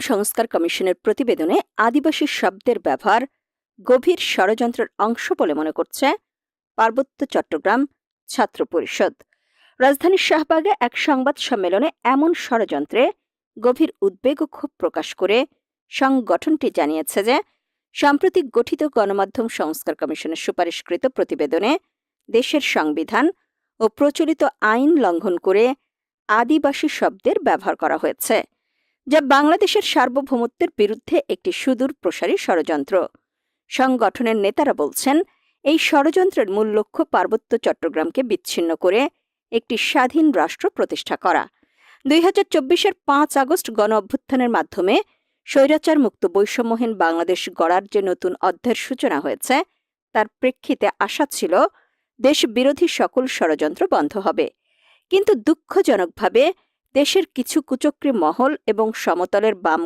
সংস্কার কমিশনের প্রতিবেদনে আদিবাসী শব্দের ব্যবহার গভীর ষড়যন্ত্রের অংশ বলে মনে করছে পার্বত্য চট্টগ্রাম ছাত্র পরিষদ। রাজধানীর শাহবাগে এক সংবাদ সম্মেলনে এমন ষড়যন্ত্রে গভীর উদ্বেগ ও ক্ষোভ প্রকাশ করে সংগঠনটি জানিয়েছে যে সাম্প্রতিক গঠিত গণমাধ্যম সংস্কার কমিশনের সুপারিশকৃত প্রতিবেদনে দেশের সংবিধান ও প্রচলিত আইন লঙ্ঘন করে আদিবাসী শব্দের ব্যবহার করা হয়েছে, যা বাংলাদেশের সার্বভৌমত্বের বিরুদ্ধে একটি সুদূর প্রসারী ষড়যন্ত্র। সংগঠনের নেতারা বলছেন, এই ষড়যন্ত্রের মূল লক্ষ্য পার্বত্য চট্টগ্রামকে বিচ্ছিন্ন করে একটি স্বাধীন রাষ্ট্র প্রতিষ্ঠা করা। 2024-এর 5 আগস্ট গণ অভ্যুত্থানের মাধ্যমে স্বৈরাচার মুক্ত বৈষম্যহীন বাংলাদেশ গড়ার যে নতুন অধ্যায়ের সূচনা হয়েছে, তার প্রেক্ষিতে আশা ছিল দেশ বিরোধী সকল ষড়যন্ত্র বন্ধ হবে। কিন্তু দুঃখজনকভাবে দেশের কিছু কুচক্রী মহল এবং সমতলের বাম